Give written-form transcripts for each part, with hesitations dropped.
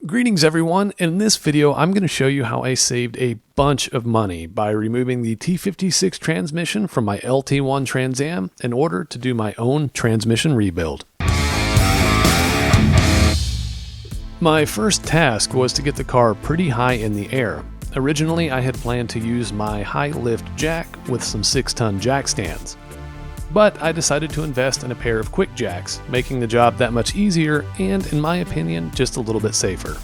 Greetings everyone. In this video I'm going to show you how I saved a bunch of money by removing the T56 transmission from my LT1 Trans Am in order to do my own transmission rebuild. My first task was to get the car pretty high in the air. Originally I had planned to use my high lift jack with some 6-ton jack stands. But I decided to invest in a pair of quick jacks, making the job that much easier and, in my opinion, just a little bit safer.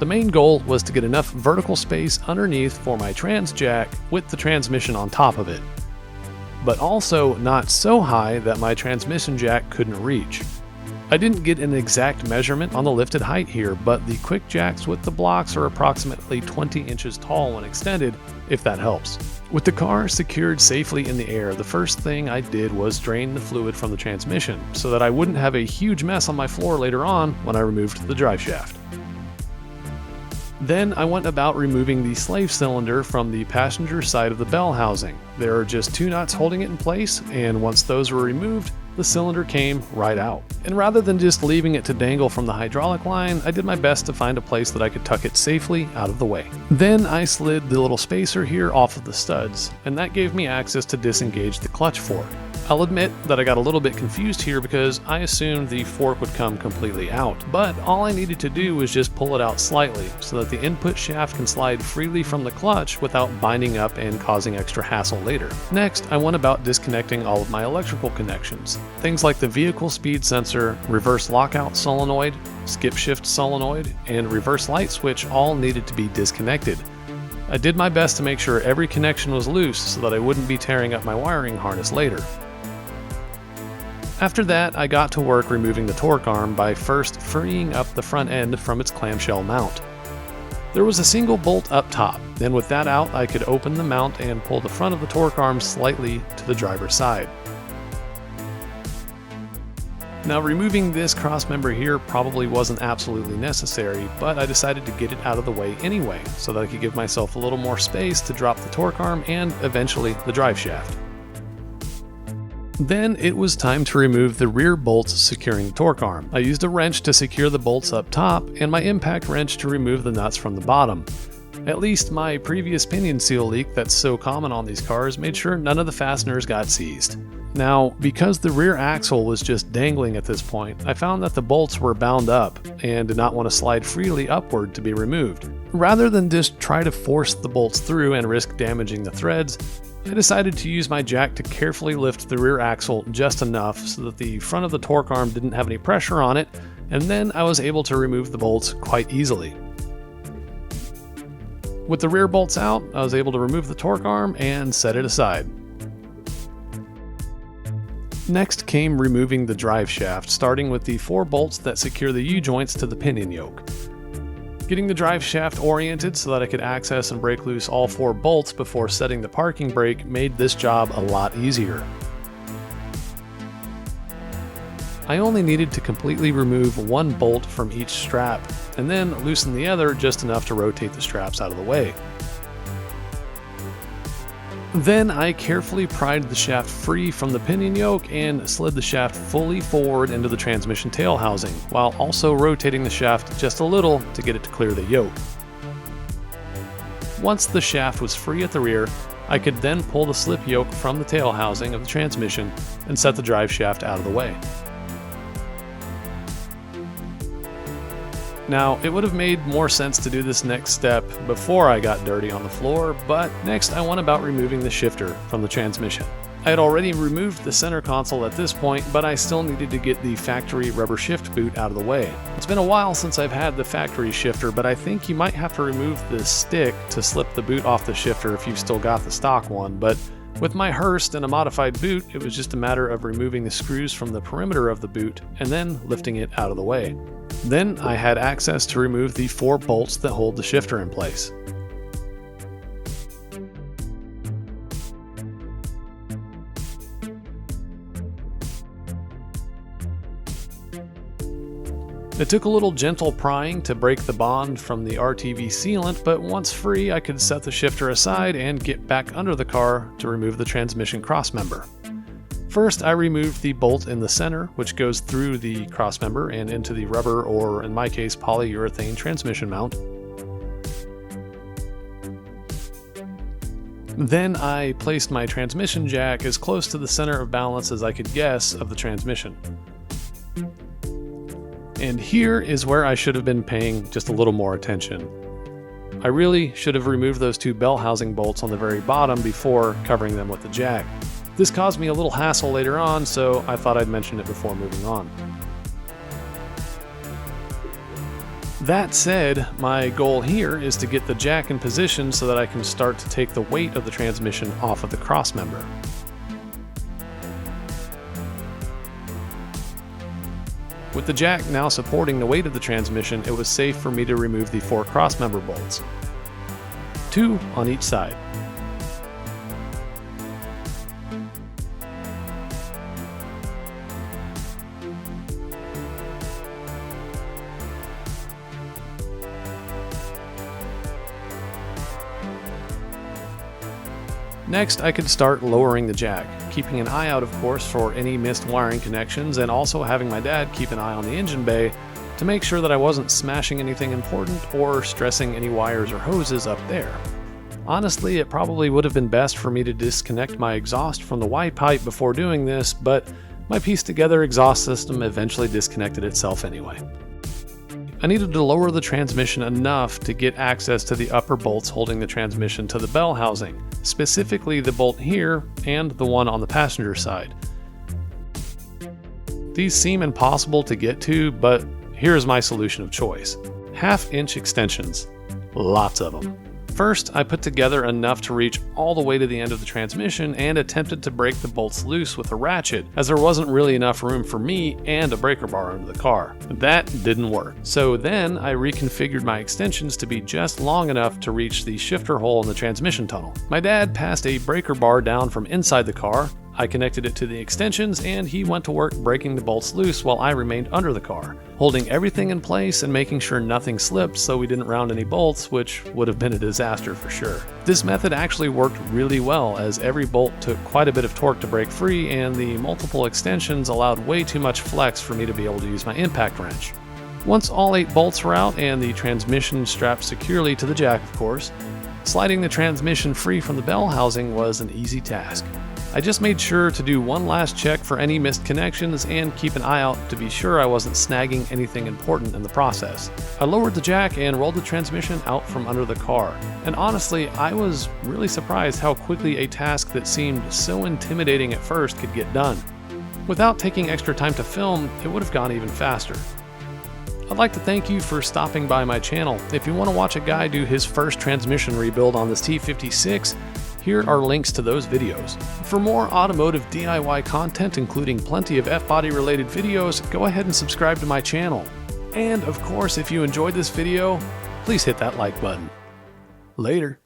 The main goal was to get enough vertical space underneath for my trans jack with the transmission on top of it, but also not so high that my transmission jack couldn't reach. I didn't get an exact measurement on the lifted height here, but the quick jacks with the blocks are approximately 20 inches tall when extended, if that helps. With the car secured safely in the air, the first thing I did was drain the fluid from the transmission so that I wouldn't have a huge mess on my floor later on when I removed the drive shaft. Then I went about removing the slave cylinder from the passenger side of the bell housing. There are just 2 nuts holding it in place, and once those were removed, the cylinder came right out. And rather than just leaving it to dangle from the hydraulic line, I did my best to find a place that I could tuck it safely out of the way. Then I slid the little spacer here off of the studs, and that gave me access to disengage the clutch fork. I'll admit that I got a little bit confused here because I assumed the fork would come completely out, but all I needed to do was just pull it out slightly so that the input shaft can slide freely from the clutch without binding up and causing extra hassle later. Next, I went about disconnecting all of my electrical connections. Things like the vehicle speed sensor, reverse lockout solenoid, skip shift solenoid, and reverse light switch all needed to be disconnected. I did my best to make sure every connection was loose so that I wouldn't be tearing up my wiring harness later. After that, I got to work removing the torque arm by first freeing up the front end from its clamshell mount. There was a single bolt up top, and with that out I could open the mount and pull the front of the torque arm slightly to the driver's side. Now, removing this cross member here probably wasn't absolutely necessary, but I decided to get it out of the way anyway, so that I could give myself a little more space to drop the torque arm and eventually the drive shaft. Then it was time to remove the rear bolts securing the torque arm. I used a wrench to secure the bolts up top and my impact wrench to remove the nuts from the bottom. At least my previous pinion seal leak that's so common on these cars made sure none of the fasteners got seized. Now, because the rear axle was just dangling at this point, I found that the bolts were bound up and did not want to slide freely upward to be removed. Rather than just try to force the bolts through and risk damaging the threads, I decided to use my jack to carefully lift the rear axle just enough so that the front of the torque arm didn't have any pressure on it, and then I was able to remove the bolts quite easily. With the rear bolts out, I was able to remove the torque arm and set it aside. Next came removing the drive shaft, starting with the 4 bolts that secure the U-joints to the pinion yoke. Getting the drive shaft oriented so that I could access and break loose all 4 bolts before setting the parking brake made this job a lot easier. I only needed to completely remove 1 bolt from each strap, and then loosen the other just enough to rotate the straps out of the way. Then I carefully pried the shaft free from the pinion yoke and slid the shaft fully forward into the transmission tail housing, while also rotating the shaft just a little to get it to clear the yoke. Once the shaft was free at the rear, I could then pull the slip yoke from the tail housing of the transmission and set the drive shaft out of the way. Now, it would have made more sense to do this next step before I got dirty on the floor, but next I went about removing the shifter from the transmission. I had already removed the center console at this point, but I still needed to get the factory rubber shift boot out of the way. It's been a while since I've had the factory shifter, but I think you might have to remove the stick to slip the boot off the shifter if you've still got the stock one, but with my Hurst and a modified boot, it was just a matter of removing the screws from the perimeter of the boot and then lifting it out of the way. Then I had access to remove the 4 bolts that hold the shifter in place. It took a little gentle prying to break the bond from the RTV sealant, but once free I could set the shifter aside and get back under the car to remove the transmission crossmember. First, I removed the bolt in the center, which goes through the crossmember and into the rubber, or in my case, polyurethane transmission mount. Then I placed my transmission jack as close to the center of balance as I could guess of the transmission. And here is where I should have been paying just a little more attention. I really should have removed those two bell housing bolts on the very bottom before covering them with the jack. This caused me a little hassle later on, so I thought I'd mention it before moving on. That said, my goal here is to get the jack in position so that I can start to take the weight of the transmission off of the crossmember. With the jack now supporting the weight of the transmission, it was safe for me to remove the 4 crossmember bolts, 2 on each side. Next, I could start lowering the jack, keeping an eye out, of course, for any missed wiring connections, and also having my dad keep an eye on the engine bay to make sure that I wasn't smashing anything important or stressing any wires or hoses up there. Honestly, it probably would have been best for me to disconnect my exhaust from the Y pipe before doing this, but my pieced together exhaust system eventually disconnected itself anyway. I needed to lower the transmission enough to get access to the upper bolts holding the transmission to the bell housing, specifically the bolt here and the one on the passenger side. These seem impossible to get to, but here's my solution of choice. 1/2-inch extensions. Lots of them. First, I put together enough to reach all the way to the end of the transmission and attempted to break the bolts loose with a ratchet, as there wasn't really enough room for me and a breaker bar under the car. That didn't work. So then I reconfigured my extensions to be just long enough to reach the shifter hole in the transmission tunnel. My dad passed a breaker bar down from inside the car. I connected it to the extensions and he went to work breaking the bolts loose while I remained under the car, holding everything in place and making sure nothing slipped so we didn't round any bolts, which would have been a disaster for sure. This method actually worked really well, as every bolt took quite a bit of torque to break free and the multiple extensions allowed way too much flex for me to be able to use my impact wrench. Once all 8 bolts were out and the transmission strapped securely to the jack, of course, sliding the transmission free from the bell housing was an easy task. I just made sure to do one last check for any missed connections and keep an eye out to be sure I wasn't snagging anything important in the process. I lowered the jack and rolled the transmission out from under the car, and honestly, I was really surprised how quickly a task that seemed so intimidating at first could get done. Without taking extra time to film, it would have gone even faster. I'd like to thank you for stopping by my channel. If you want to watch a guy do his first transmission rebuild on this T56, here are links to those videos. For more automotive DIY content, including plenty of F-body related videos, go ahead and subscribe to my channel. And of course, if you enjoyed this video, please hit that like button. Later.